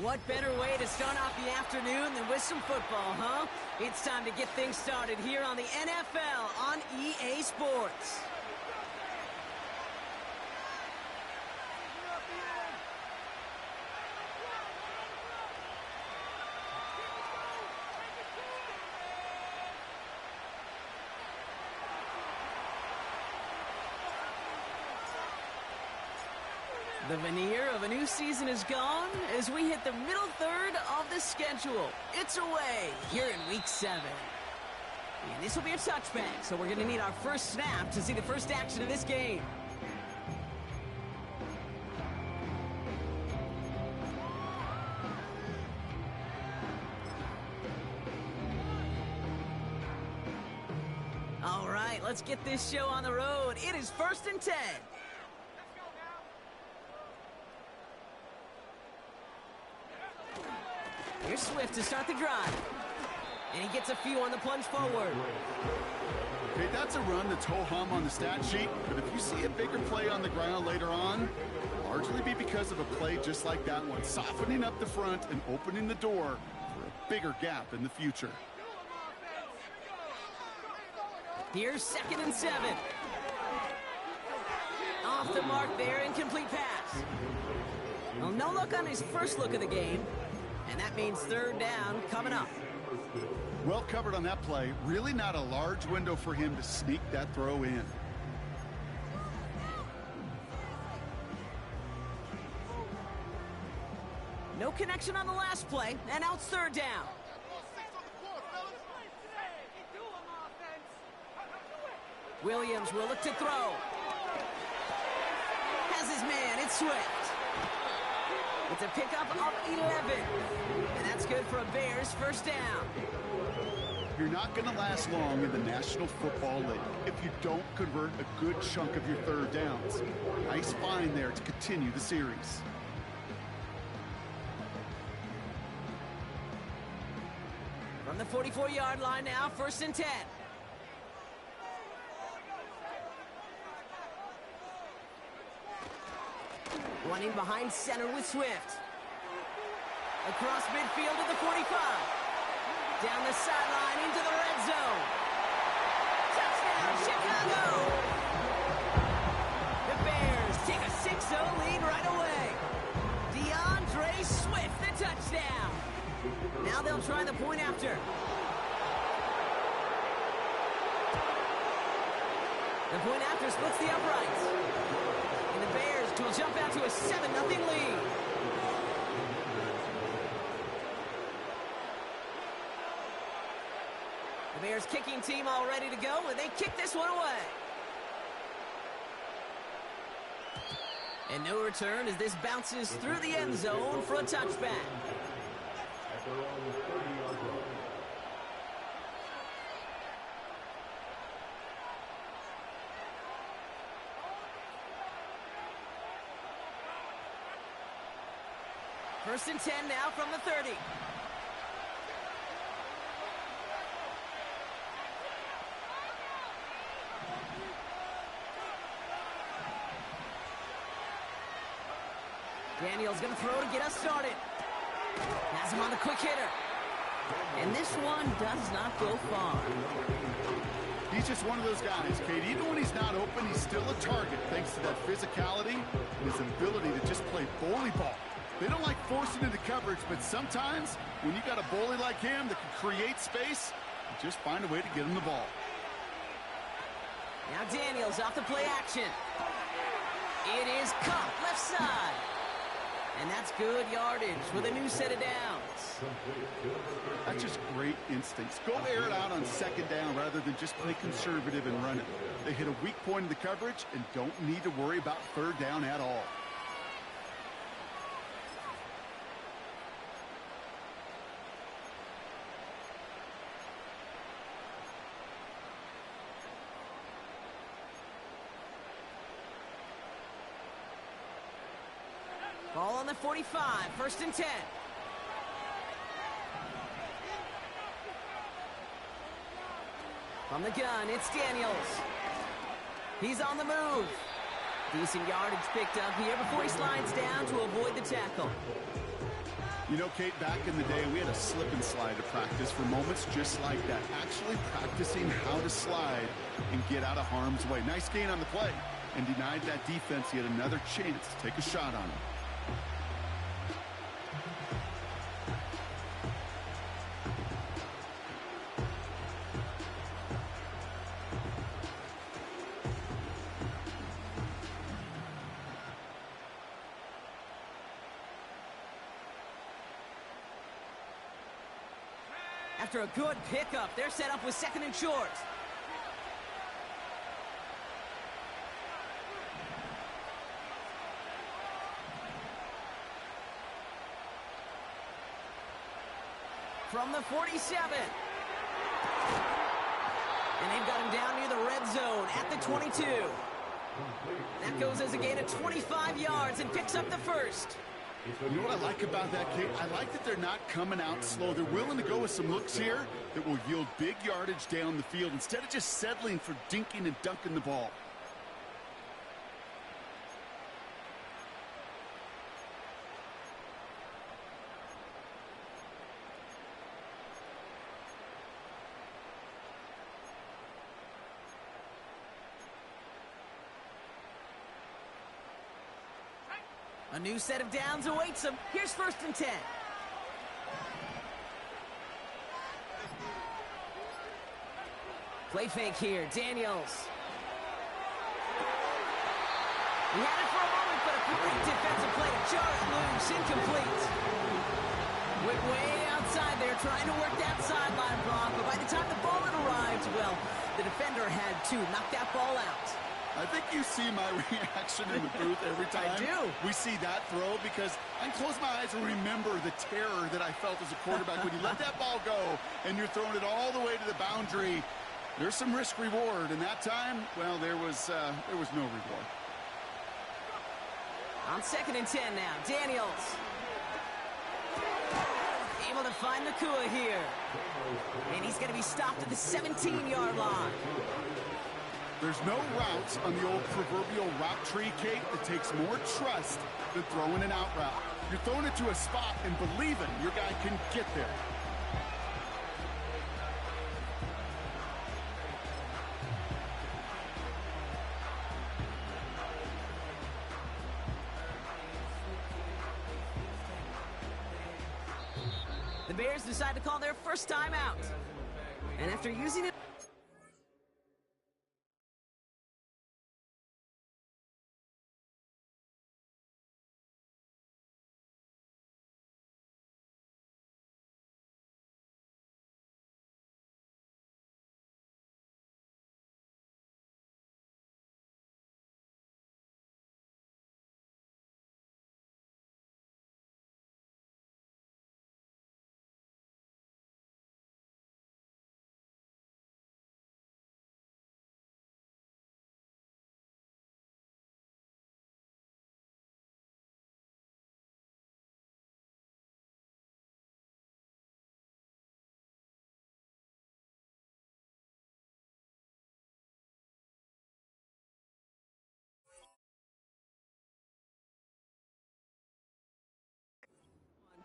What better way to start off the afternoon than with some football, huh? It's time to get things started here on the NFL on EA Sports. The veneer of a new season is gone as we hit the middle third of the schedule. It's away here in Week 7. And this will be a touchback, so we're going to need our first snap to see the first action of this game. All right, let's get this show on the road. It is 1st and 10. Here's Swift to start the drive. And he gets a few on the plunge forward. Okay, that's a run that's ho-hum on the stat sheet, but if you see a bigger play on the ground later on, it'll largely be because of a play just like that one, softening up the front and opening the door for a bigger gap in the future. Here's 2nd and 7. Off the mark there, incomplete pass. Well, no look on his first look of the game. And that means 3rd down coming up. Well covered on that play. Really not a large window for him to sneak that throw in. No connection on the last play, and now it's 3rd down. Williams will look to throw. Has his man, it's Swift. It's a pickup of 11. And that's good for a Bears first down. You're not going to last long in the National Football League if you don't convert a good chunk of your 3rd downs. Nice find there to continue the series. From the 44-yard line now, 1st and 10. Running behind center with Swift. Across midfield to the 45. Down the sideline into the red zone. Touchdown, Chicago! The Bears take a 6-0 lead right away. DeAndre Swift, the touchdown. Now they'll try the point after. The point after splits the uprights. And the Bears will jump out to a 7-0 lead. The Bears kicking team all ready to go, and they kick this one away. And no return as this bounces through the end zone for a touchback. First and 10 now from the 30. Daniels going to throw to get us started. Has him on the quick hitter. And this one does not go far. He's just one of those guys, Kate. Even when he's not open, he's still a target thanks to that physicality and his ability to just play bully ball. They don't like forcing into coverage, but sometimes when you got a bully like him that can create space, you just find a way to get him the ball. Now Daniels off the play action. It is caught left side. And that's good yardage with a new set of downs. That's just great instincts. Go air it out on 2nd down rather than just play conservative and run it. They hit a weak point in the coverage and don't need to worry about 3rd down at all. Ball on the 45, 1st and 10. From the gun, it's Daniels. He's on the move. Decent yardage picked up here before he slides down to avoid the tackle. You know, Kate, back in the day, we had a slip and slide to practice for moments just like that. Actually practicing how to slide and get out of harm's way. Nice gain on the play, and denied that defense yet another chance to take a shot on him. After a good pickup, they're set up with second and short. From the 47. And they've got him down near the red zone at the 22. That goes as a gain of 25 yards and picks up the first. You know what I like about that, Kate? I like that they're not coming out slow. They're willing to go with some looks here that will yield big yardage down the field instead of just settling for dinking and dunking the ball. A new set of downs awaits them. Here's first and 10. Play fake here, Daniels. He had it for a moment, but a great defensive play to jar it loose, incomplete. Went way outside there, trying to work that sideline block, but by the time the ball had arrived, well, the defender had to knock that ball out. I think you see my reaction in the booth every time I do. We see that throw, because I can close my eyes and remember the terror that I felt as a quarterback when you let that ball go and you're throwing it all the way to the boundary. There's some risk reward, and that time, well, there was no reward. On second and 10 now, Daniels. Able to find Nakua here. And he's going to be stopped at the 17-yard line. There's no routes on the old proverbial route tree, Kate, that takes more trust than throwing an out route. You're throwing it to a spot and believing your guy can get there. The Bears decide to call their first timeout. And after using it...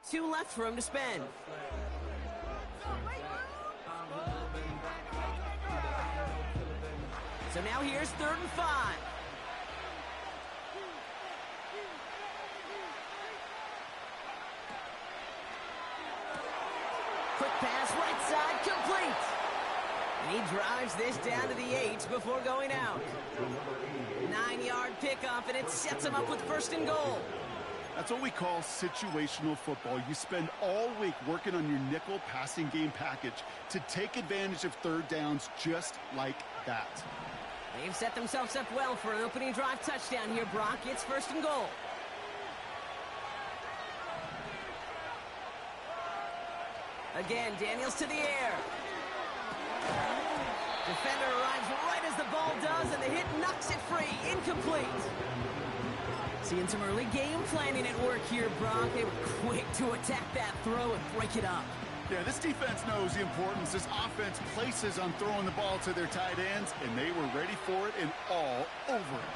Two left for him to spend. So now here's 3rd and 5. Quick pass, right side, complete. And he drives this down to the 8 before going out. 9-yard pickup, and it sets him up with 1st and goal. That's what we call situational football. You spend all week working on your nickel passing game package to take advantage of 3rd downs just like that. They've set themselves up well for an opening drive touchdown here, Brock. It's 1st and goal. Again, Daniels to the air. Defender arrives right as the ball does, and the hit knocks it free. Incomplete. Seeing some early game planning at work here, Brock. They were quick to attack that throw and break it up. Yeah, this defense knows the importance this offense places on throwing the ball to their tight ends, and they were ready for it and all over it.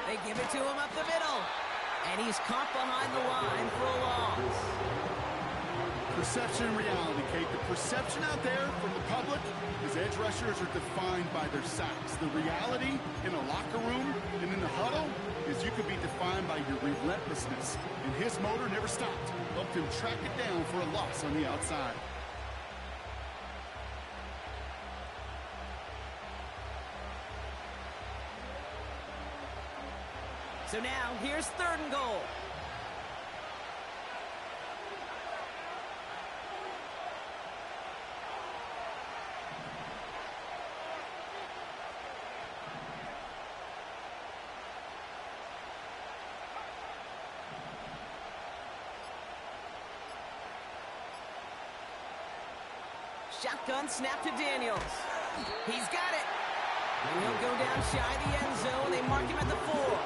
They give it to him up the middle. And he's caught behind the line for a loss. Perception and reality, Kate. The perception out there from the public is edge rushers are defined by their sacks. The reality in a locker room and in the huddle is you could be defined by your relentlessness. And his motor never stopped. Helped him track it down for a loss on the outside. So now, here's 3rd and goal. Shotgun snap to Daniels. He's got it. And he'll go down shy of the end zone. They mark him at the 4.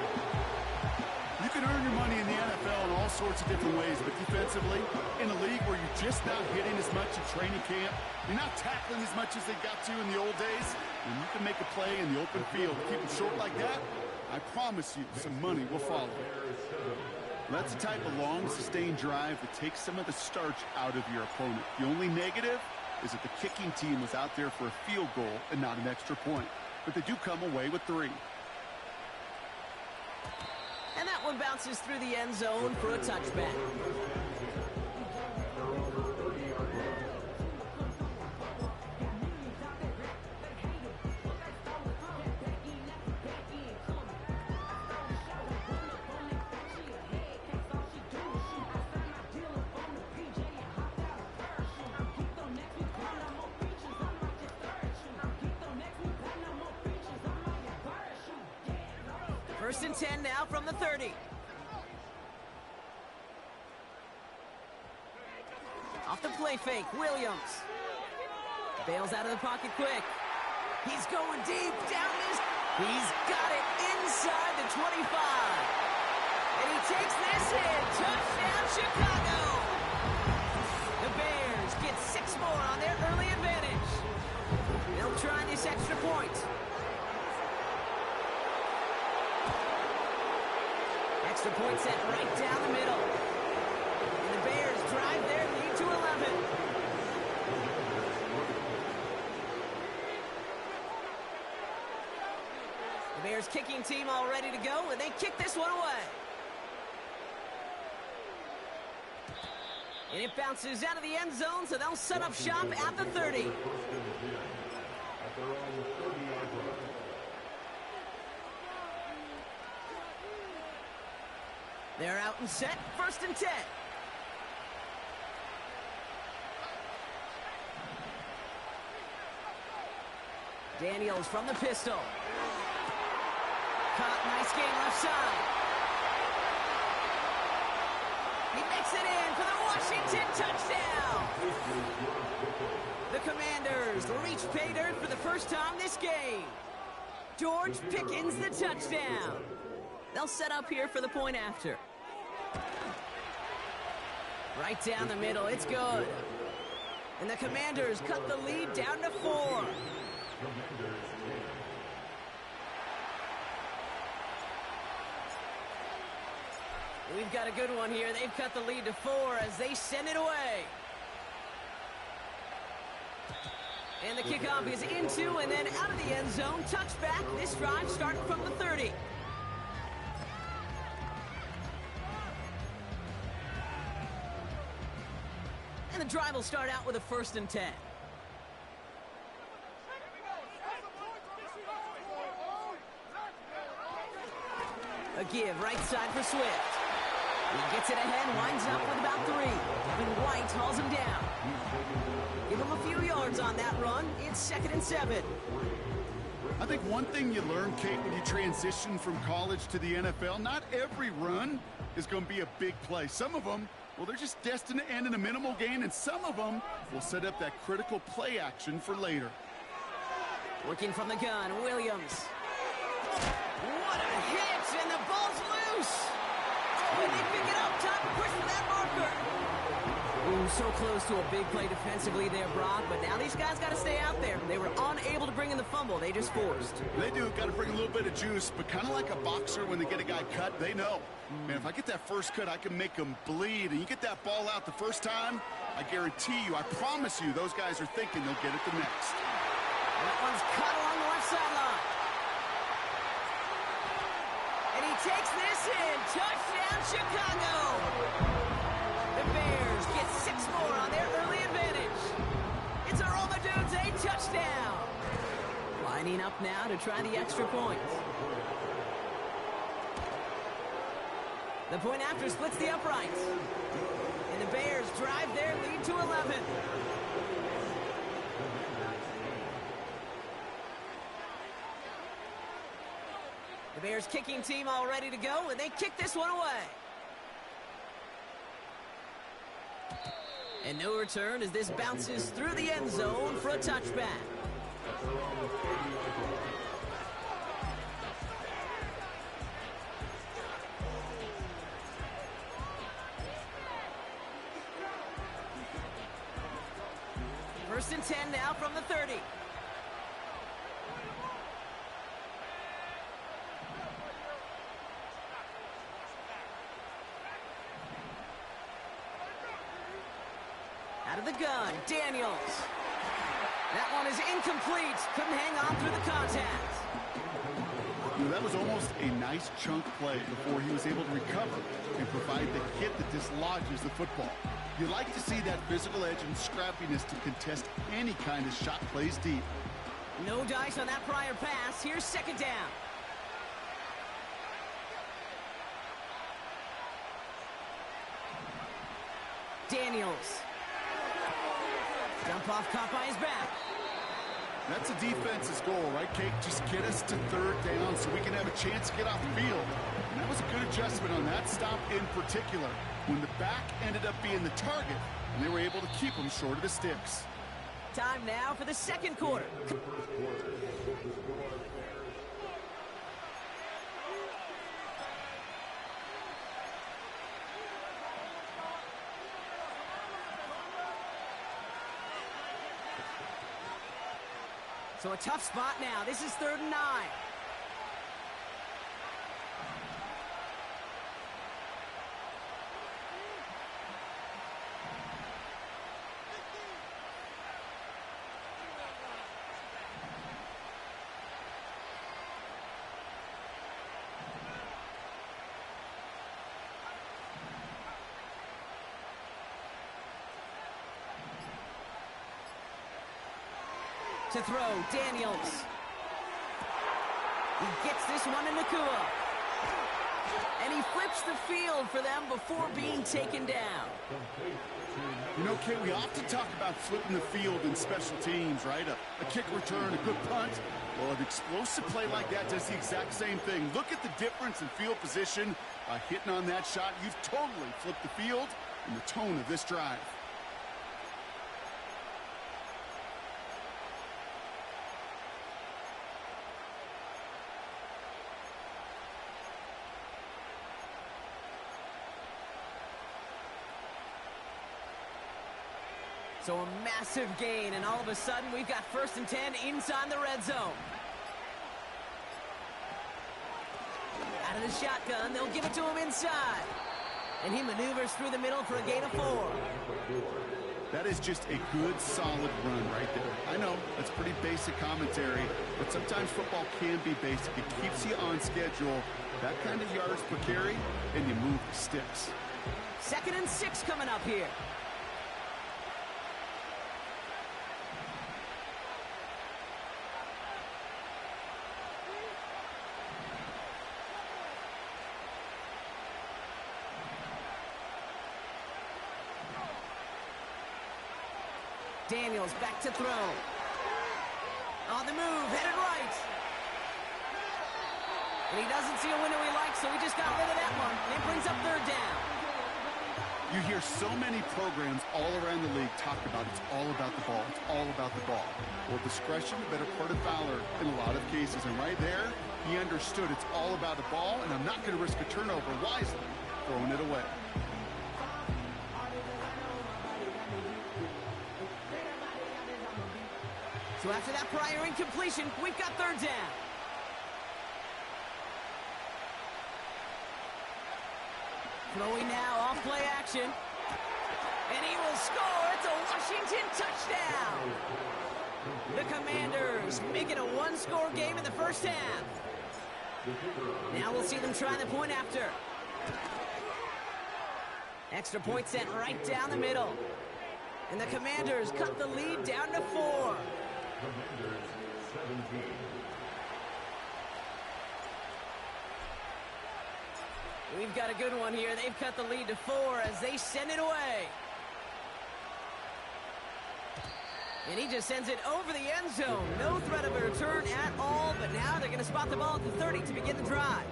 You can earn your money in the NFL in all sorts of different ways, but defensively, in a league where you're just not hitting as much in training camp, you're not tackling as much as they got to in the old days, and you can make a play in the open field. Keep them short like that, I promise you some money will follow. That's the type of long, sustained drive that takes some of the starch out of your opponent. The only negative is that the kicking team was out there for a field goal and not an extra point. But they do come away with 3. And that one bounces through the end zone for a touchback. First and 10 now from the 30. Off the play fake, Williams. Bails out of the pocket quick. He's going deep, down his... He's got it inside the 25. And he takes this in. Touchdown, Chicago. The Bears get 6 more on their early advantage. They'll try this extra point. Extra point set right down the middle. And the Bears drive their lead to 11. The Bears kicking team all ready to go, and they kick this one away. And it bounces out of the end zone, so they'll set up shop at the 30. They're out and set, first and 10. Daniels from the pistol. Caught, nice game left side. He makes it in for the Washington touchdown. The Commanders reach pay dirt for the first time this game. George Pickens the touchdown. They'll set up here for the point after. Right down the middle, it's good. And the Commanders cut the lead down to 4. We've got a good one here. They've cut the lead to 4 as they send it away. And the kickoff is into and then out of the end zone. Touchback. This drive starting from the 30. And the drive will start out with a first and 10. A give right side for Swift. He gets it ahead, winds up with about 3. Devin White hauls him down. Give him a few yards on that run. It's 2nd and 7. I think one thing you learn, Kate, when you transition from college to the NFL, not every run is going to be a big play. Some of them, well, they're just destined to end in a minimal gain, and some of them will set up that critical play action for later. Working from the gun, Williams. What a hit, and the ball's loose. Oh, and they pick it up, time to push for that marker. Ooh, so close to a big play defensively there, Brock, but now these guys got to stay out there. They were unable to bring in the fumble. They just forced. They do. Got to bring a little bit of juice, but kind of like a boxer when they get a guy cut, they know. Man, if I get that first cut, I can make them bleed. And you get that ball out the first time, I guarantee you, I promise you, those guys are thinking they'll get it the next. That one's cut along the left sideline. And he takes this in. Touchdown, Chicago. The Bears get 6 more on their early advantage. It's a Roma Dudes, a touchdown. Lining up now to try the extra point. The point after splits the uprights. And the Bears drive their lead to 11. The Bears kicking team all ready to go, and they kick this one away. And no return as this bounces through the end zone for a touchback. First and 10 now from the 30. Out of the gun, Daniels. That one is incomplete. Couldn't hang on through the contact. You know, that was almost a nice chunk play before he was able to recover and provide the hit that dislodges the football. You like to see that physical edge and scrappiness to contest any kind of shot plays deep. No dice on that prior pass. Here's second down. Daniels. Jump off caught by his back. That's a defense's goal, right, Kate? Just get us to third down so we can have a chance to get off the field. And that was a good adjustment on that stop in particular, when the back ended up being the target, and they were able to keep him short of the sticks. Time now for the second quarter. So a tough spot now. This is 3rd and 9. To throw, Daniels. He gets this one to Nakua. And he flips the field for them before being taken down. You know, Kate, we often talk about flipping the field in special teams, right? A kick return, a good punt. Well, an explosive play like that does the exact same thing. Look at the difference in field position by hitting on that shot. You've totally flipped the field and the tone of this drive. So a massive gain, and all of a sudden we've got 1st and 10 inside the red zone. Out of the shotgun, they'll give it to him inside. And he maneuvers through the middle for a gain of 4. That is just a good, solid run right there. I know, that's pretty basic commentary, but sometimes football can be basic. It keeps you on schedule, that kind of yards per carry, and you move the sticks. 2nd and 6 coming up here. Daniels back to throw. On the move, headed right. And he doesn't see a window he likes, so he just got rid of that one. And it brings up 3rd down. You hear so many programs all around the league talk about it's all about the ball. It's all about the ball. Well, discretion, the better part of valor in a lot of cases. And right there, he understood it's all about the ball, and I'm not going to risk a turnover wisely, throwing it away. So after that prior incompletion, we've got third down. Throwing now, off play action. And he will score. It's a Washington touchdown. The Commanders make it a one-score game in the first half. Now we'll see them try the point after. Extra point sent right down the middle. And the Commanders cut the lead down to 4. We've got a good one here. They've cut the lead to 4 as they send it away. And he just sends it over the end zone. No threat of a return at all, but now they're going to spot the ball at the 30 to begin the drive.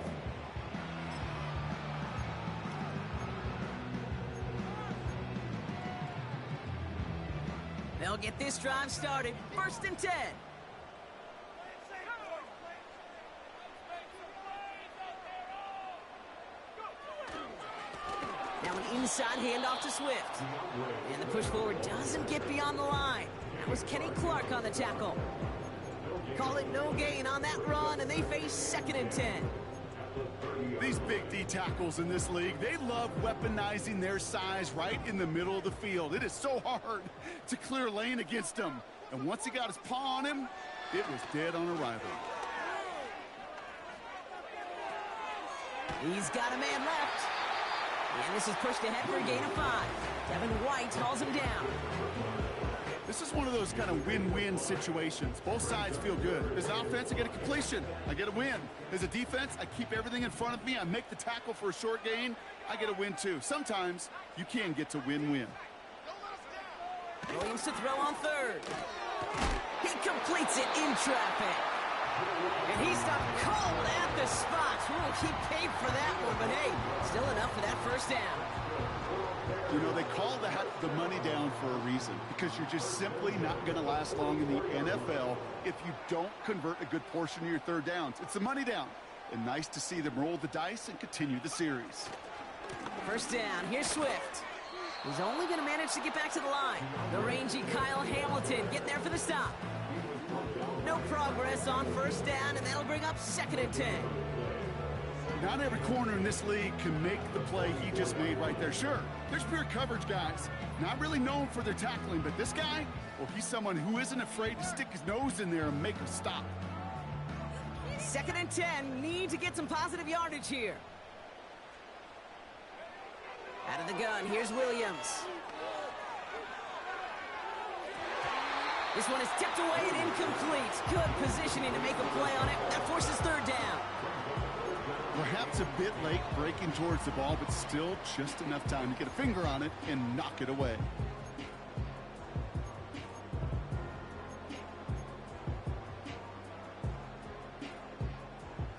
They'll get this drive started. 1st and 10. Now an inside handoff to Swift. And the push forward doesn't get beyond the line. That was Kenny Clark on the tackle. Call it no gain on that run, and they face 2nd and 10. These big D tackles in this league, they love weaponizing their size right in the middle of the field. It is so hard to clear lane against him. And once he got his paw on him, it was dead on arrival. He's got a man left. And this is pushed ahead for a gain of 5. Devin White hauls him down. This is one of those kind of win-win situations. Both sides feel good. As an offense, I get a completion. I get a win. As a defense, I keep everything in front of me. I make the tackle for a short gain. I get a win, too. Sometimes, you can get to win-win. Williams to throw on 3rd. He completes it in traffic. And he stopped cold at the spot. We'll keep paid for that one, but hey, still enough for that first down. You know, they call that the money down for a reason, because you're just simply not going to last long in the NFL if you don't convert a good portion of your third downs. It's the money down. And nice to see them roll the dice and continue the series. First down, here's Swift. He's only going to manage to get back to the line. The rangy Kyle Hamilton getting there for the stop. No progress on first down, and that'll bring up 2nd and 10. Not every corner in this league can make the play he just made right there. Sure, there's pure coverage guys, not really known for their tackling, but this guy, well, he's someone who isn't afraid to stick his nose in there and make him stop. 2nd and 10, need to get some positive yardage here. Out of the gun, here's Williams. This one is tipped away and incomplete. Good positioning to make a play on it. That forces 3rd down. Perhaps a bit late breaking towards the ball, but still just enough time to get a finger on it and knock it away.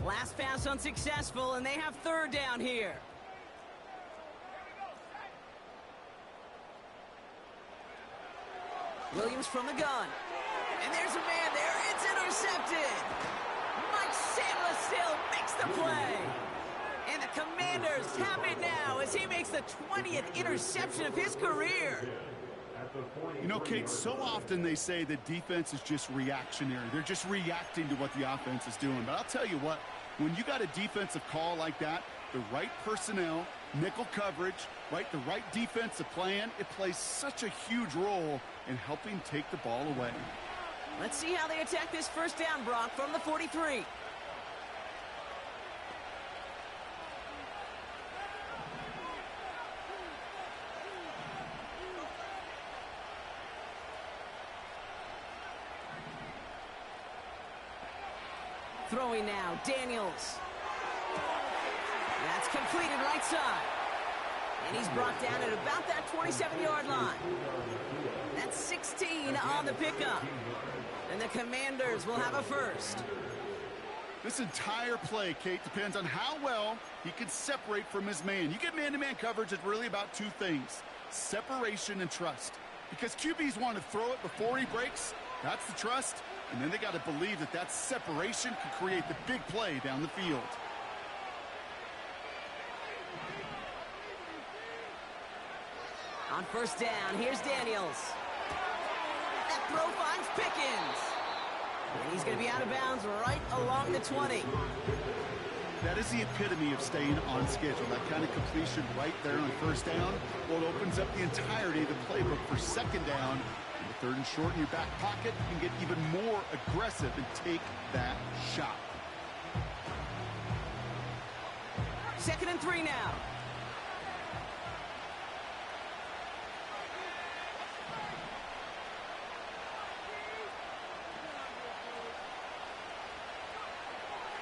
Last pass unsuccessful, and they have 3rd down here. Williams from the gun. And there's a man there. It's intercepted. Mike Samuel makes the play. And the Commanders have it now as he makes the 20th interception of his career. You know, Kate, so often they say that defense is just reactionary. They're just reacting to what the offense is doing. But I'll tell you what, when you got a defensive call like that, the right personnel, nickel coverage, right, the right defensive plan, it plays such a huge role in helping take the ball away. Let's see how they attack this first down, Brock, from the 43. Throwing now, Daniels. That's completed right side. And he's brought down at about that 27-yard line. That's 16 on the pickup. And the Commanders will have a first. This entire play, Kate, depends on how well he can separate from his man. You get man-to-man coverage, it's really about 2 things: separation and trust. Because QBs want to throw it before he breaks. That's the trust. And then they got to believe that that separation can create the big play down the field. On first down, here's Daniels. That throw finds Pickens. He's going to be out of bounds right along the 20. That is the epitome of staying on schedule. That kind of completion right there on first down. Well, it opens up the entirety of the playbook for second down. And the third and short in your back pocket, you can get even more aggressive and take that shot. 2nd and 3 now.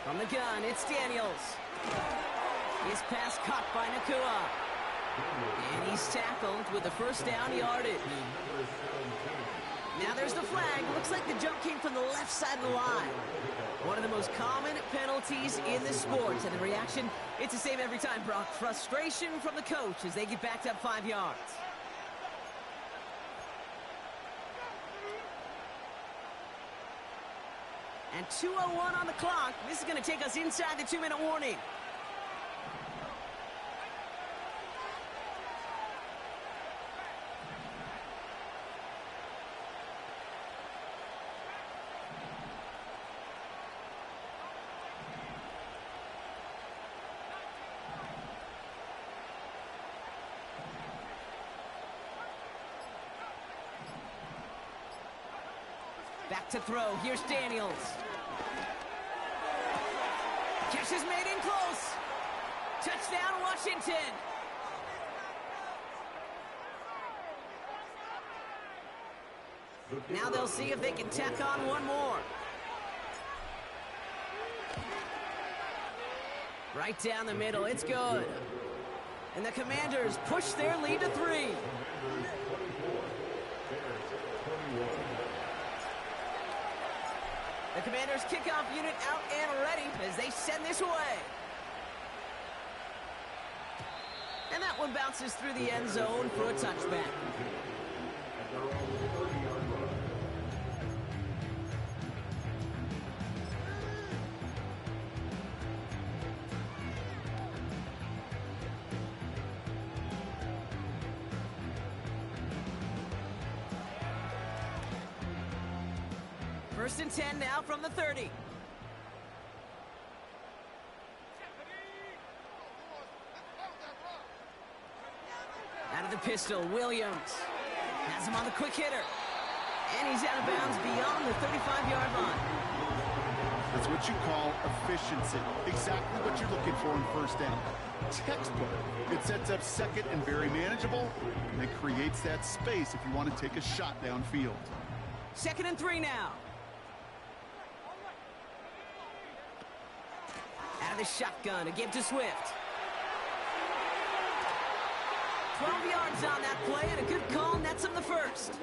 From the gun, it's Daniels. His pass caught by Nacua. And he's tackled with the first down yardage. Now there's the flag. Looks like the jump came from the left side of the line. One of the most common penalties in the sport. And the reaction, it's the same every time, Brock. Frustration from the coach as they get backed up 5 yards. And 2:01 on the clock. This is going to take us inside the 2-minute warning. Back to throw. Here's Daniels. Catch is made in close. Touchdown, Washington. Now they'll see if they can tack on one more. Right down the middle. It's good. And the Commanders push their lead to 3. The Commanders' kickoff unit out and ready as they send this away. And that one bounces through the end zone for a touchback. First and 10 now from the 30. Out of the pistol, Williams has him on the quick hitter. And he's out of bounds beyond the 35-yard line. That's what you call efficiency. Exactly what you're looking for in first down. Textbook. It sets up second and very manageable, and it creates that space if you want to take a shot downfield. 2nd and 3 now. Out of the shotgun, a give to Swift. 12 yards on that play, and a good call nets him the first.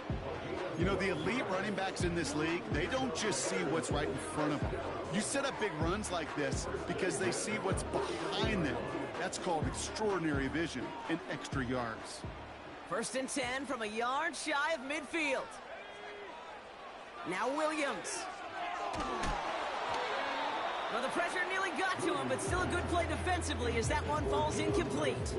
You know, the elite running backs in this league, they don't just see what's right in front of them. You set up big runs like this because they see what's behind them. That's called extraordinary vision and extra yards. First and 10 from a yard shy of midfield. Now Williams. Well, the pressure nearly got to him, but still a good play defensively as that one falls incomplete.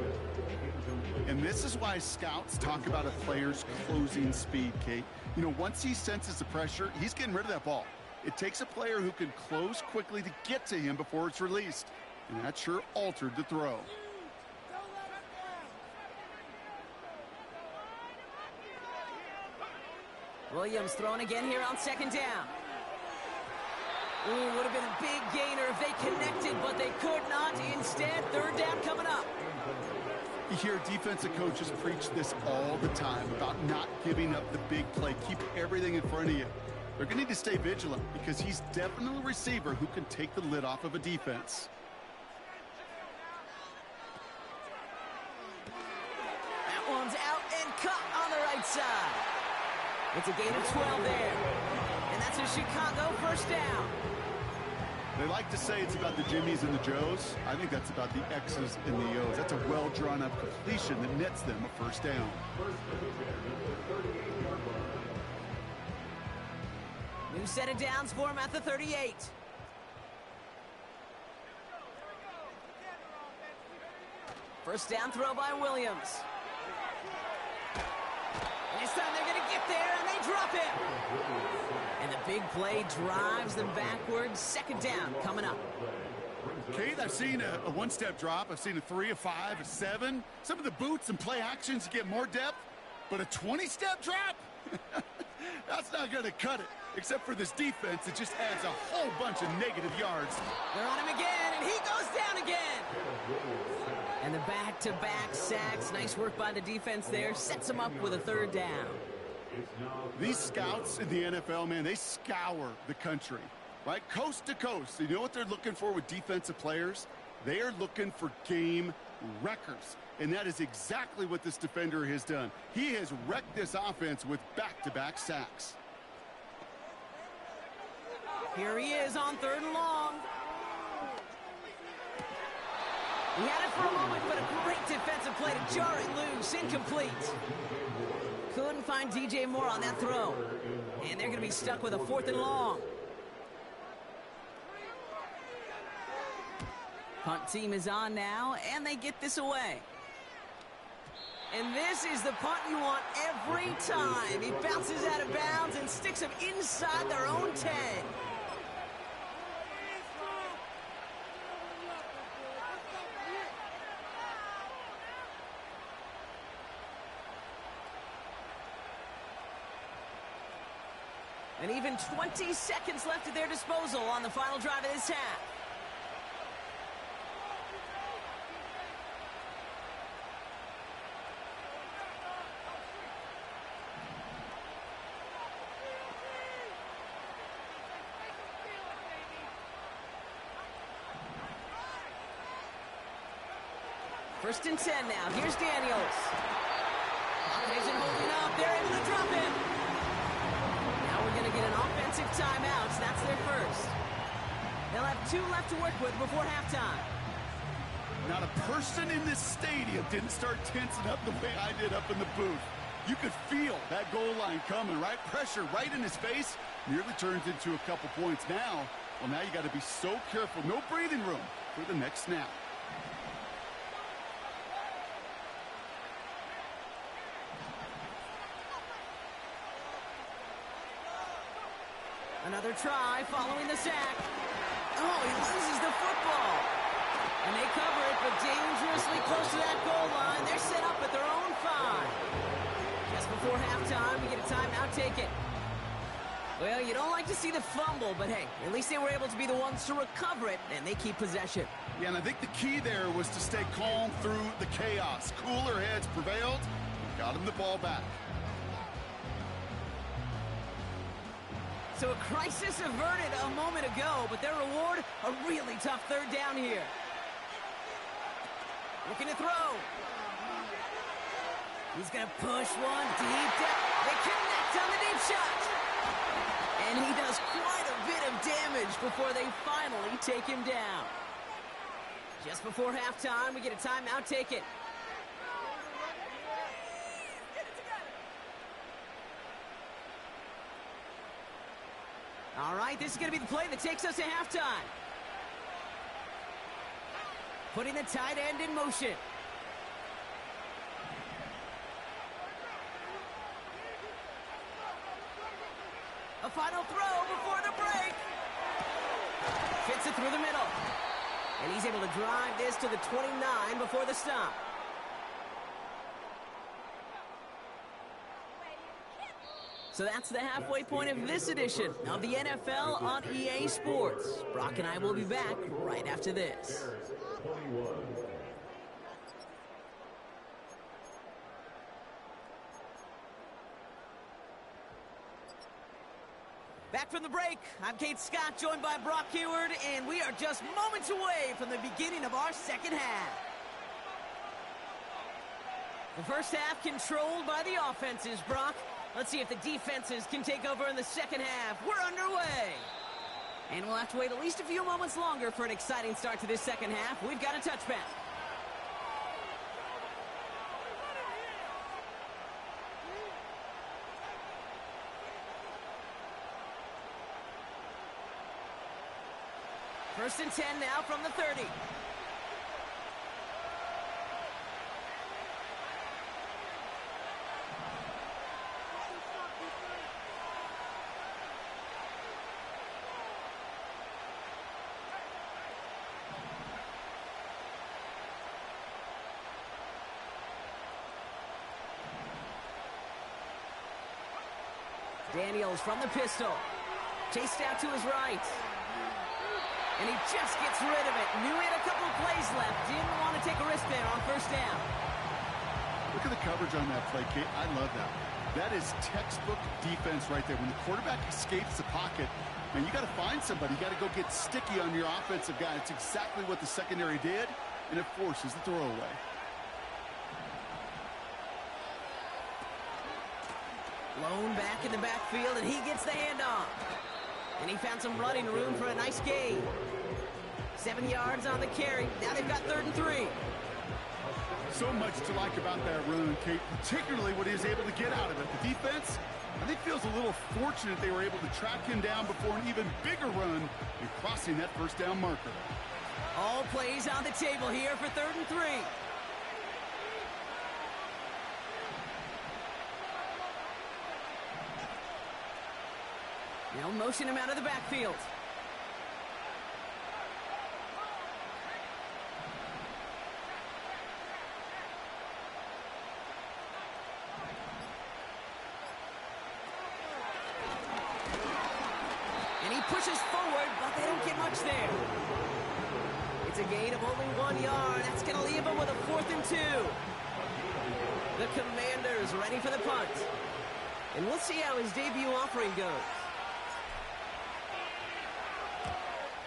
And this is why scouts talk about a player's closing speed, Kate. You know, once he senses the pressure, he's getting rid of that ball. It takes a player who can close quickly to get to him before it's released. And that sure altered the throw. Williams throwing again here on 2nd down. Ooh, would have been a big gainer if they connected, but they could not. Instead, 3rd down coming up. You hear defensive coaches preach this all the time about not giving up the big play. Keep everything in front of you. They're going to need to stay vigilant because he's definitely a receiver who can take the lid off of a defense. That one's out and cut on the right side. It's a gain of 12 there. And that's a Chicago first down. They like to say it's about the Jimmies and the Joes. I think that's about the X's and the O's. That's a well-drawn-up completion that nets them a first down. New set of downs for him at the 38. First down throw by Williams. And this time they're going to get there, and they drop him. And the big play drives them backwards. Second down coming up. Kate, I've seen a one-step drop. I've seen a 3, a 5, a 7. Some of the boots and play actions get more depth, but a 20-step drop? That's not going to cut it. Except for this defense, it just adds a whole bunch of negative yards. They're on him again, and he goes down again. And the back-to-back sacks. Nice work by the defense there. Sets him up with a third down. These scouts in the NFL, man, they scour the country, right? Coast to coast. You know what they're looking for with defensive players? They are looking for game wreckers. And that is exactly what this defender has done. He has wrecked this offense with back-to-back sacks. Here he is on 3rd and long. He had it for a moment, but a great defensive play to jar it loose. Incomplete. Couldn't find DJ Moore on that throw. And they're going to be stuck with a 4th and long. Punt team is on now, and they get this away. And this is the punt you want every time. He bounces out of bounds and sticks them inside their own 10. And even 20 seconds left at their disposal on the final drive of this half. First and 10 now. Here's Daniels. Isn't holding up. They're able to drop him. Now we're going to get an offensive timeout. That's their first. They'll have 2 left to work with before halftime. Not a person in this stadium didn't start tensing up the way I did up in the booth. You could feel that goal line coming, right? Pressure right in his face. Nearly turns into a couple points now. Well, now you got to be so careful. No breathing room for the next snap. Another try following the sack. Oh, he loses the football. And they cover it, but dangerously close to that goal line. They're set up at their own 5. Just before halftime, we get a timeout taken. Well, you don't like to see the fumble, but hey, at least they were able to be the ones to recover it, and they keep possession. Yeah, and I think the key there was to stay calm through the chaos. Cooler heads prevailed and got him the ball back. So a crisis averted a moment ago, but their reward, a really tough 3rd down here. Looking to throw. He's going to push one deep down. They connect on the deep shot. And he does quite a bit of damage before they finally take him down. Just before halftime, we get a timeout taken. All right, this is going to be the play that takes us to halftime. Putting the tight end in motion. A final throw before the break. Fits it through the middle. And he's able to drive this to the 29 before the stop. So that's the halfway point of this edition of the NFL on EA Sports. Brock and I will be back right after this. Back from the break, I'm Kate Scott, joined by Brock Huard, and we are just moments away from the beginning of our second half. The first half controlled by the offenses, Brock. Let's see if the defenses can take over in the second half. We're underway. And we'll have to wait at least a few moments longer for an exciting start to this second half. We've got a touchback. First and 10 now from the 30. Daniels from the pistol. Chased out to his right. And he just gets rid of it. Knew he had a couple of plays left. Didn't want to take a risk there on first down. Look at the coverage on that play, Kate. I love that. That is textbook defense right there. When the quarterback escapes the pocket, man, you got to find somebody. You got to go get sticky on your offensive guy. It's exactly what the secondary did, and it forces the throwaway. Lone back in the backfield, and he gets the handoff. And he found some running room for a nice gain. 7 yards on the carry. Now they've got 3rd and 3. So much to like about that run, Kate, particularly what he was able to get out of it. The defense, I think, feels a little fortunate they were able to track him down before an even bigger run and crossing that first down marker. All plays on the table here for 3rd and 3. They'll motion him out of the backfield. And he pushes forward, but they don't get much there. It's a gain of only 1 yard. That's going to leave him with a 4th and 2. The Commanders ready for the punt. And we'll see how his debut offering goes.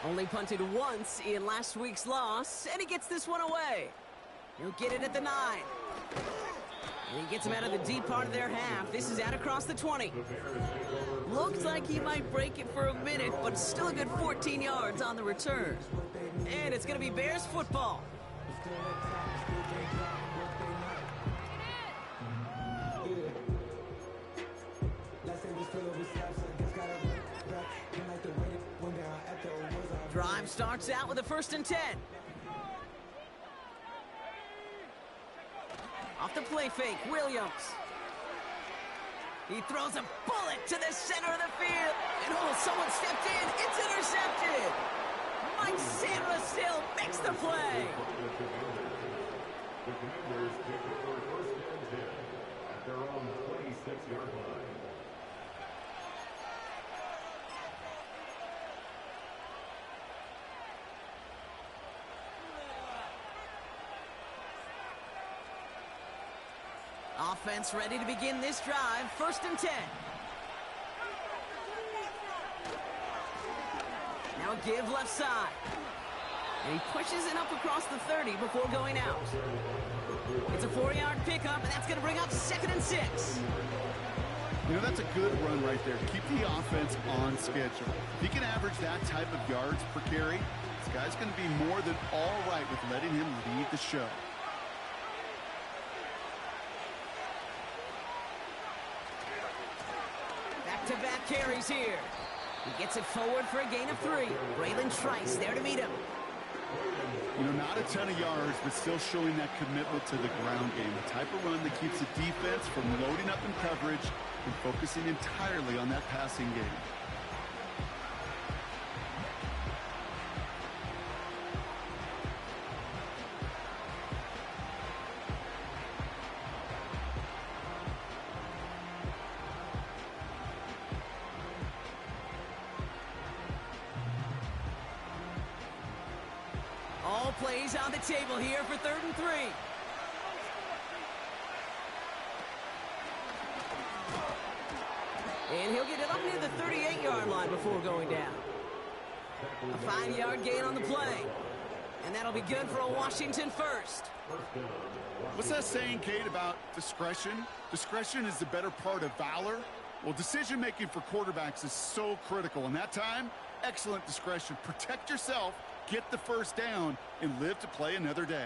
Only punted once in last week's loss, and he gets this one away. He'll get it at the 9. And he gets him out of the deep part of their half. This is out across the 20. Looks like he might break it for a minute, but still a good 14 yards on the return. And it's going to be Bears football. Drive starts out with a 1st and 10. Off the play fake, Williams. He throws a bullet to the center of the field. And someone stepped in. It's intercepted. Mike Sandra still makes the play. The Commanders pick up their 1st and 10 at their own 26-yard line. Offense ready to begin this drive. 1st and 10. Now a give left side. And he pushes it up across the 30 before going out. It's a 4-yard pickup, and that's going to bring up 2nd and 6. You know, that's a good run right there. Keep the offense on schedule. If he can average that type of yards per carry, this guy's going to be more than all right with letting him lead the show. Back-to-back carries here. He gets it forward for a gain of 3. Braylon Trice there to meet him. You know, not a ton of yards, but still showing that commitment to the ground game. The type of run that keeps the defense from loading up in coverage and focusing entirely on that passing game. All plays on the table here for 3rd and 3. And he'll get it up near the 38-yard line before going down. A 5-yard gain on the play. And that'll be good for a Washington 1st. What's that saying, Kate, about discretion? Discretion is the better part of valor. Well, decision-making for quarterbacks is so critical. And that time, excellent discretion. Protect yourself, get the 1st down, and live to play another day.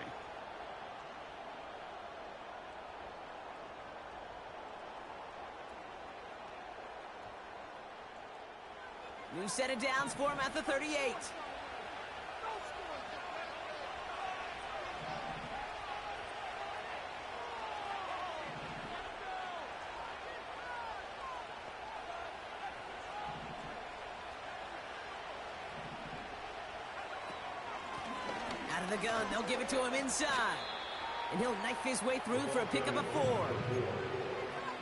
New set of downs for him at the 38. Out of the gun, they'll give it to him inside. And he'll knife his way through for a pickup of 4.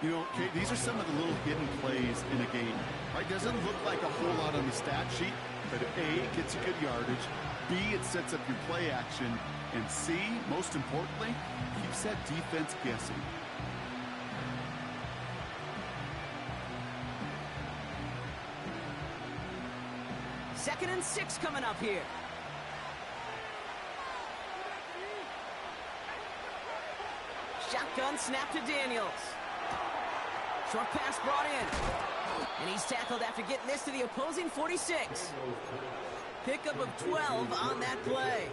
You know, Kate, these are some of the little hidden plays in a game. Right? Doesn't look like a whole lot on the stat sheet, but A, it gets you good yardage. B, it sets up your play action. And C, most importantly, keeps that defense guessing. Second and 6 coming up here. Shotgun snap to Daniels. Short pass brought in. And he's tackled after getting this to the opposing 46. Pickup of 12 on that play.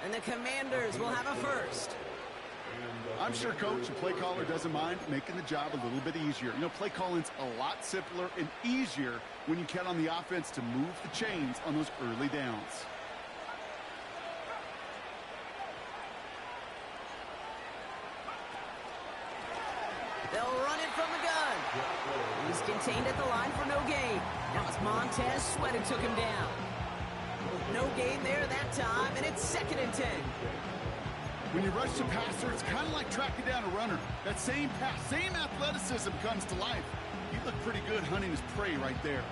And the Commanders will have a first. I'm sure, Coach, the play caller doesn't mind making the job a little bit easier. You know, play calling's a lot simpler and easier when you count on the offense to move the chains on those early downs. They'll run it from the gun. He's contained at the line for no gain. Now it's Montez Sweat who took him down. No gain there that time, and it's second and 10. When you rush the passer, it's kind of like tracking down a runner. That same pass, same athleticism comes to life. He looked pretty good hunting his prey right there.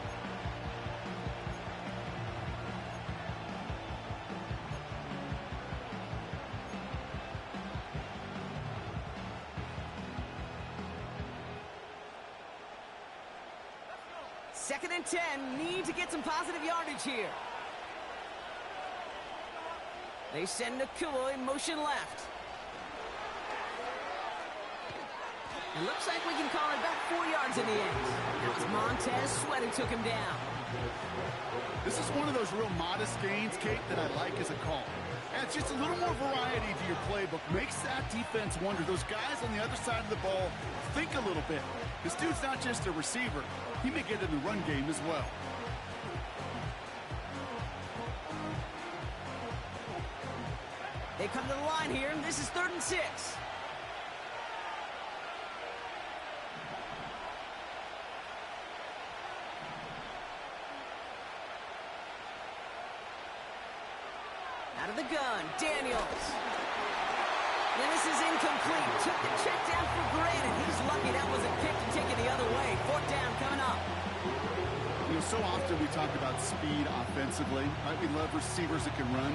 Second and 10, need to get some positive yardage here. They send Nakua in motion left. It looks like we can call it about 4 yards in the end. That was Montez Sweat who took him down. This is one of those real modest gains, Kate, that I like as a call. Adds just a little more variety to your playbook. Makes that defense wonder. Those guys on the other side of the ball think a little bit. This dude's not just a receiver. He may get in the run game as well. They come to the line here, and this is 3rd and 6. Out of the gun, Daniels. And this is incomplete. Took the check down for granted. He's lucky that wasn't picked and taken the other way. 4th down coming up. You know, so often we talk about speed offensively, right? We love receivers that can run.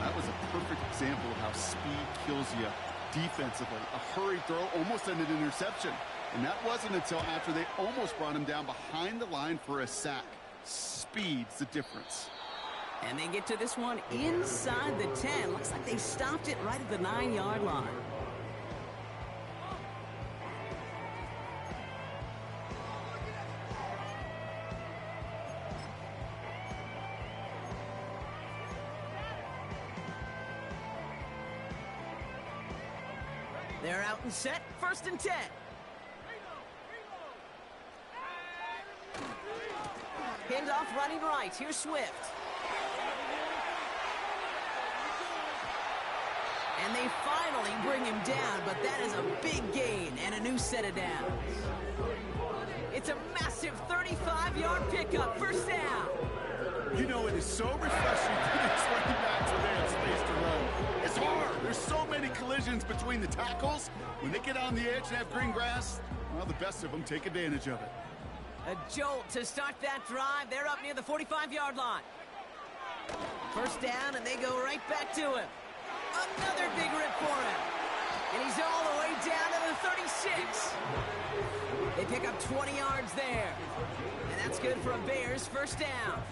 That was a perfect example of how speed kills you defensively. A hurried throw almost ended an interception. And that wasn't until after they almost brought him down behind the line for a sack. Speed's the difference. And they get to this one inside the 10. Looks like they stopped it right at the 9-yard line. They're out and set. 1st and 10. Pinned off running right. Here's Swift. And they finally bring him down, but that is a big gain and a new set of downs. It's a massive 35-yard pickup. 1st down. You know, it is so refreshing to these running backs when they have space to run. It's hard. There's so many collisions between the tackles. When they get on the edge and have green grass, well, the best of them take advantage of it. A jolt to start that drive. They're up near the 45-yard line. 1st down, and they go right back to him. Another big rip for him. And he's all the way down to the 36. They pick up 20 yards there. And that's good for a Bears 1st down.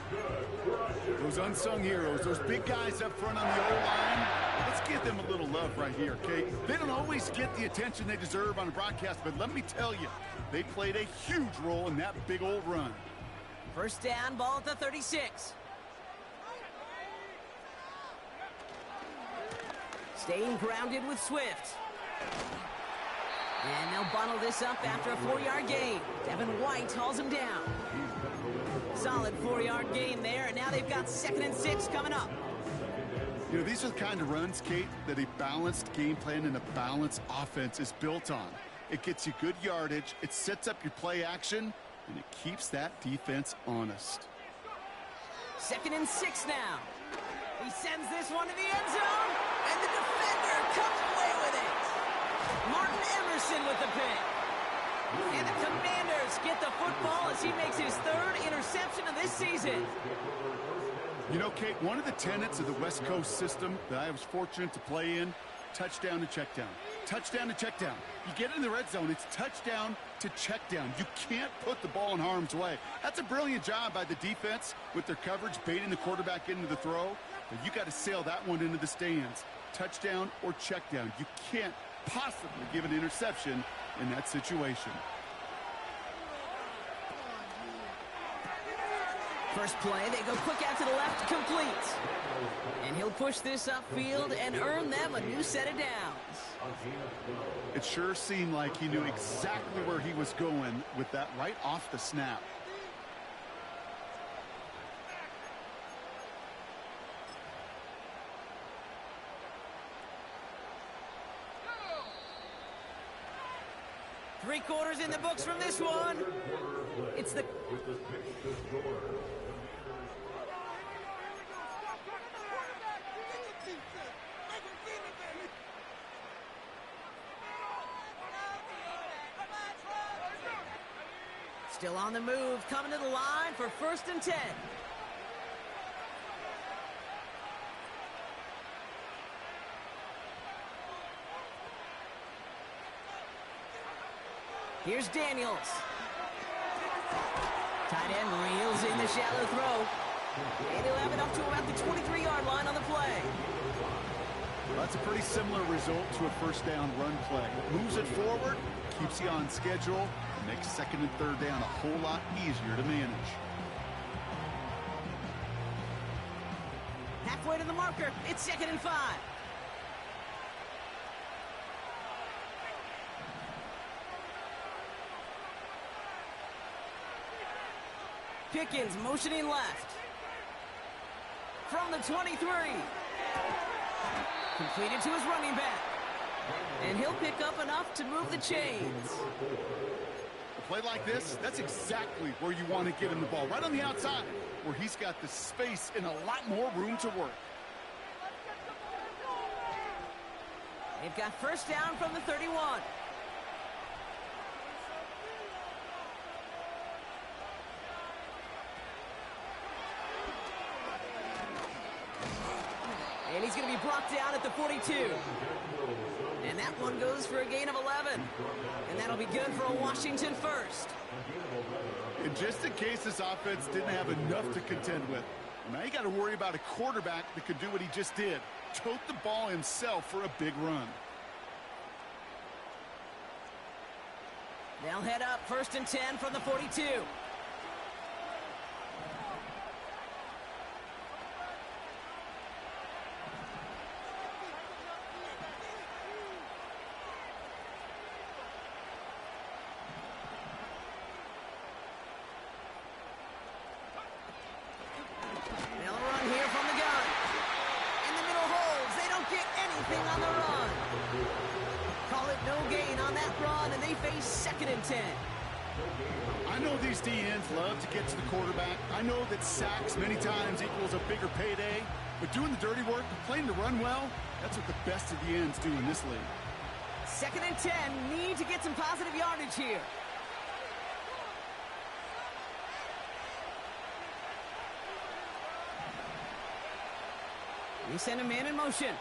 Those unsung heroes, those big guys up front on the O-line, let's give them a little love right here, okay? They don't always get the attention they deserve on a broadcast, but let me tell you, they played a huge role in that big old run. 1st down, ball at the 36. Staying grounded with Swift. And they'll bundle this up after a 4-yard gain. Devin White hauls him down. Solid 4-yard gain there, and now they've got 2nd and 6 coming up. You know, these are the kind of runs, Kate, that a balanced game plan and a balanced offense is built on. It gets you good yardage, it sets up your play action, and it keeps that defense honest. 2nd and 6 now. He sends this one to the end zone, and the defender comes away with it. Martin Emerson with the pick. Bucks get the football as he makes his third interception of this season. You know, Kate, one of the tenets of the West Coast system that I was fortunate to play in, touchdown to check down. Touchdown to check down. You get in the red zone, it's touchdown to check down. You can't put the ball in harm's way. That's a brilliant job by the defense with their coverage, baiting the quarterback into the throw. But you got to sail that one into the stands. Touchdown or check down. You can't possibly give an interception in that situation. First play, they go quick out to the left, complete. And he'll push this upfield and earn them a new set of downs. It sure seemed like he knew exactly where he was going with that right off the snap. Three quarters in the books from this one. It's the... Still on the move, coming to the line for 1st and 10. Here's Daniels. Tight end reels in the shallow throw. And he'll have it up to about the 23-yard line on the play. That's a pretty similar result to a first down run play. Moves it forward, keeps you on schedule, makes 2nd and 3rd down a whole lot easier to manage. Halfway to the marker, it's 2nd and 5. Pickens motioning left. From the 23. Completed to his running back. And he'll pick up enough to move the chains. A play like this, that's exactly where you want to get him the ball. Right on the outside, where he's got the space and a lot more room to work. They've got first down from the 31. And he's going to be brought down at the 42. And that one goes for a gain of 11. And that'll be good for a Washington first. And just in case this offense didn't have enough to contend with, now you got to worry about a quarterback that could do what he just did. Tote the ball himself for a big run. They'll head up 1st and 10 from the 42. On the run. Call it no gain on that run, and they face 2nd and 10. I know these DNs love to get to the quarterback. I know that sacks many times equals a bigger payday, but doing the dirty work, playing the run well, that's what the best of the ends do in this league. 2nd and 10, need to get some positive yardage here. We send a man in motion.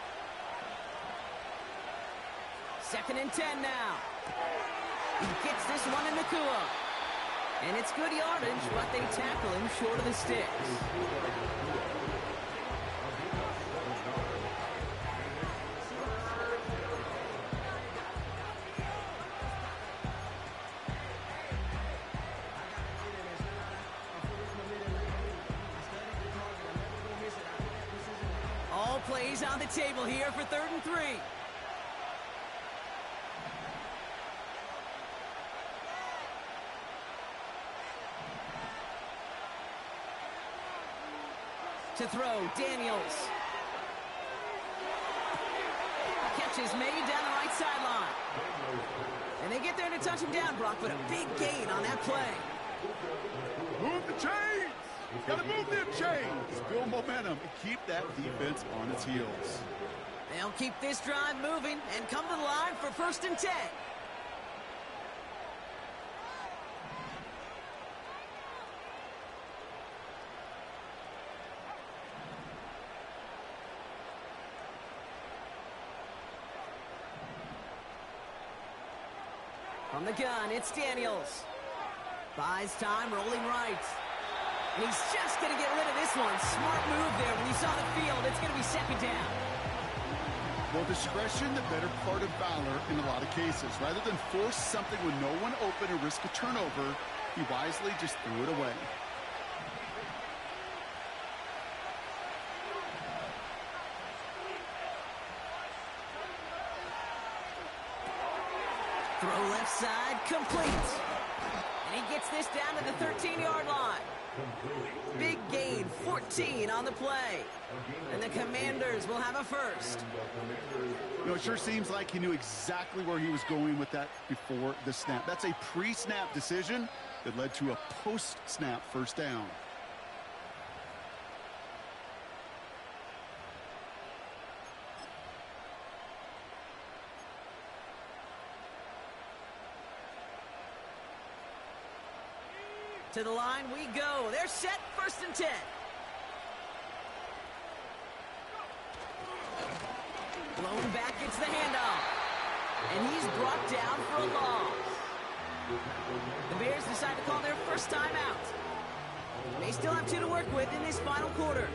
2nd and 10 now. He gets this one in Nakua. And it's good yardage, but they tackle him short of the sticks. All plays on the table here for 3rd and 3. To throw, Daniels. Catch is made down the right sideline. And they get there to touch him down, Brock, but a big gain on that play. Move the chains! Got to move them chains! Build momentum and keep that defense on its heels. They'll keep this drive moving and come to the line for 1st and 10. From the gun, it's Daniels. Buys time, rolling right. And he's just going to get rid of this one. Smart move there when he saw the field. It's going to be second down. Well, discretion, the better part of valor in a lot of cases. Rather than force something with no one open and risk a turnover, he wisely just threw it away. Throw left side, complete. And he gets this down to the 13-yard line. Big gain, 14 on the play. And the Commanders will have a first. You know, it sure seems like he knew exactly where he was going with that before the snap. That's a pre-snap decision that led to a post-snap first down. To the line we go. They're set, 1st and 10. Blown back, gets the handoff. And he's brought down for a loss. The Bears decide to call their first timeout. They still have 2 to work with in this final quarter.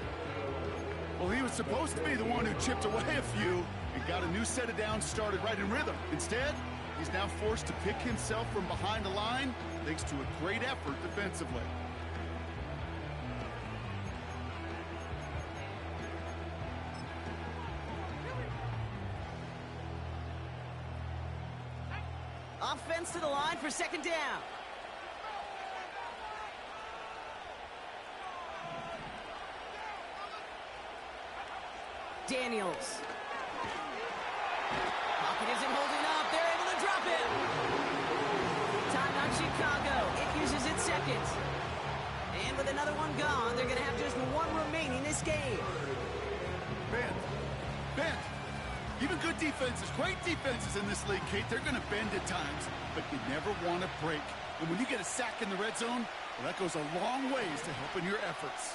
Well, he was supposed to be the one who chipped away a few and got a new set of downs started right in rhythm. Instead, he's now forced to pick himself from behind the line thanks to a great effort defensively. Offense to the line for second down. Daniels. Pocket isn't holding up. They're able to drop him. Timeout Chicago. It uses its second. And with another one gone, they're going to have just one remaining this game. Bend. Even good defenses, great defenses in this league, Kate, they're going to bend at times, but you never want to break. And when you get a sack in the red zone, well, that goes a long ways to helping your efforts.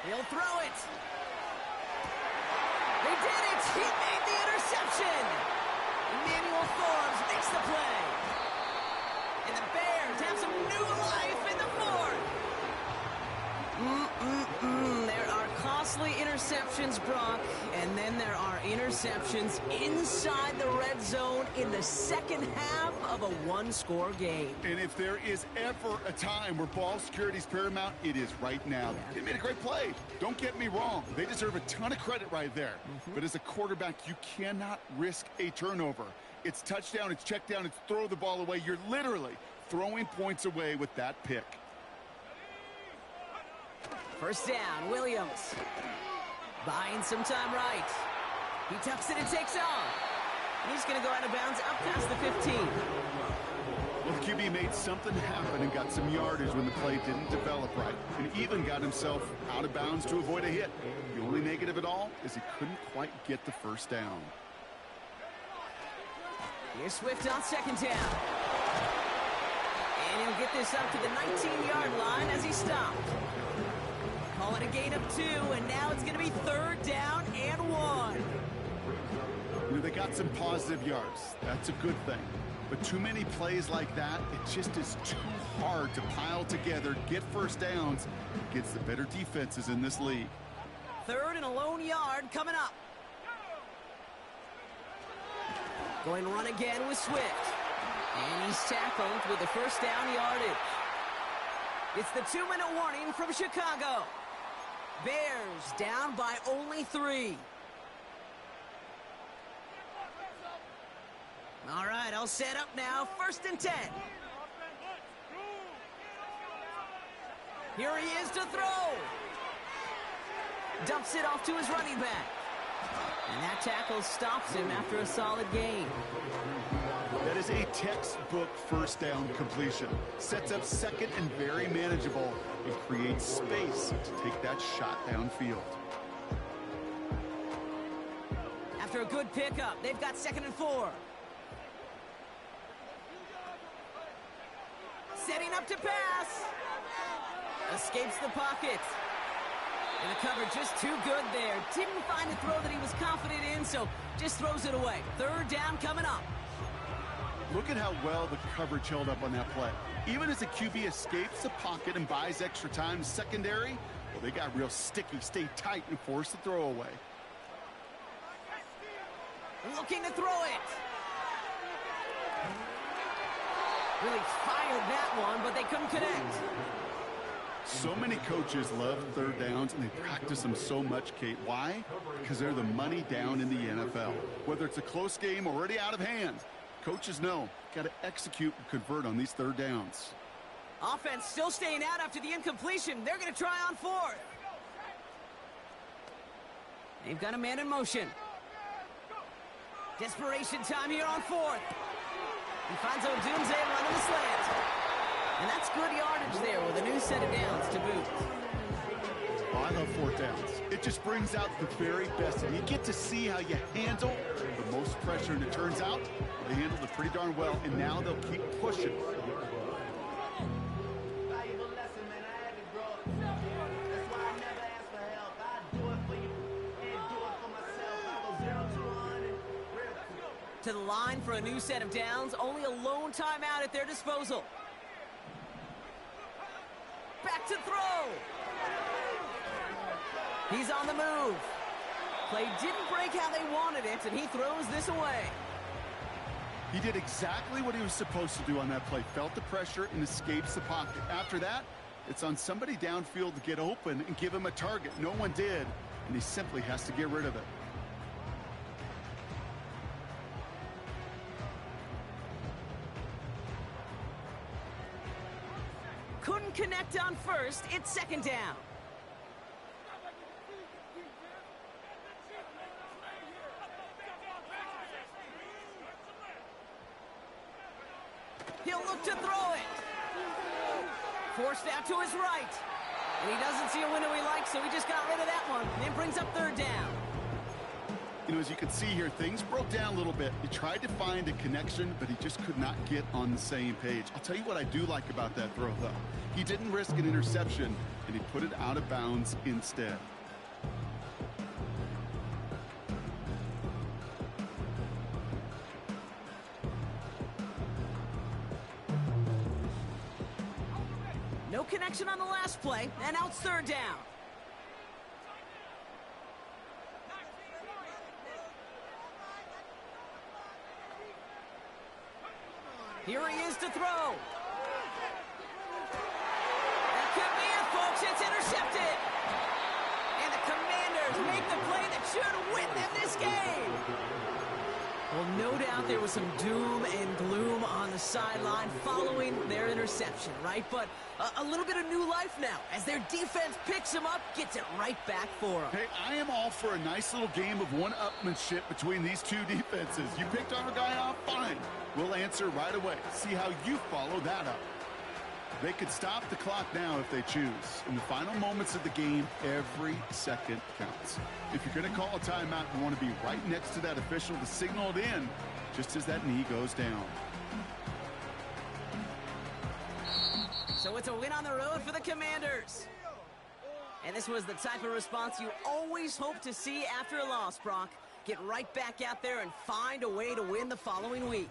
He'll throw it. They did it. He made the interception. Emmanuel Forbes makes the play. And the Bears have some new life in the fourth. There are costly interceptions, Brock, and then there are interceptions inside the red zone in the second half of a one-score game. And if there is ever a time where ball security is paramount, it is right now. They made a great play. Don't get me wrong. They deserve a ton of credit right there. But as a quarterback, you cannot risk a turnover. It's touchdown, it's check down, it's throw the ball away. You're literally throwing points away with that pick. First down, Williams. Buying some time right. He tucks it and takes off. And he's going to go out of bounds up past the 15. Well, the QB made something happen and got some yardage when the play didn't develop right. And even got himself out of bounds to avoid a hit. The only negative at all is he couldn't quite get the first down. Here's Swift on second down. And he'll get this up to the 19-yard line as he stopped. Call it a gain of 2, and now it's going to be third down and 1. You know, they got some positive yards. That's a good thing. But too many plays like that, it just is too hard to pile together, get first downs against the better defenses in this league. Third and a lone yard coming up. Going to run again with Swift. And he's tackled with the first down yardage. It's the 2-minute warning from Chicago. Bears down by only 3. All right, I'll set up now. 1st and 10. Here he is to throw. Dumps it off to his running back. And that tackle stops him after a solid gain. That is a textbook first down completion. Sets up second and very manageable. It creates space to take that shot downfield. After a good pickup, they've got 2nd and 4. Setting up to pass. Escapes the pocket. And the cover just too good there. Didn't find a throw that he was confident in, so just throws it away. Third down coming up. Look at how well the coverage held up on that play. Even as the QB escapes the pocket and buys extra time in secondary, well, they got real sticky, stay tight, and force the throw away. Looking to throw it. Really fired that one, but they couldn't connect. So many coaches love third downs, and they practice them so much, Kate. Why? Because they're the money down in the NFL. Whether it's a close game already out of hand, coaches know, got to execute and convert on these third downs. Offense still staying out after the incompletion. They're going to try on fourth. They've got a man in motion. Desperation time here on fourth. He finds Odunze running the slant. And that's good yardage there with a new set of downs to boot. Oh, I love fourth downs. It just brings out the very best. And you get to see how you handle the most pressure. And it turns out they handled it pretty darn well. And now they'll keep pushing. To the line for a new set of downs. Only a lone timeout at their disposal. Back to throw. He's on the move. Play didn't break how they wanted it, and he throws this away. He did exactly what he was supposed to do on that play. Felt the pressure and escapes the pocket. After that, it's on somebody downfield to get open and give him a target. No one did, and he simply has to get rid of it. Couldn't connect on first. It's second down. He'll look to throw it. Forced out to his right. And he doesn't see a window he likes, so he just got rid of that one. And brings up third down. You know, as you can see here, things broke down a little bit. He tried to find a connection, but he just could not get on the same page. I'll tell you what I do like about that throw, though. He didn't risk an interception, and he put it out of bounds instead. No connection on the last play, and now it's third down. Here he is to throw. That could be it, folks. It's intercepted. And the Commanders make the play that should win them this game. Well, no doubt there was some doom and gloom on the sideline following their interception, right? But a little bit of new life now as their defense picks them up, gets it right back for them. Hey, I am all for a nice little game of one-upmanship between these two defenses. You picked our guy off, fine. We'll answer right away. See how you follow that up. They could stop the clock now if they choose. In the final moments of the game, every second counts. If you're going to call a timeout, you want to be right next to that official to signal it in just as that knee goes down. So it's a win on the road for the Commanders. And this was the type of response you always hope to see after a loss, Brock. Get right back out there and find a way to win the following week.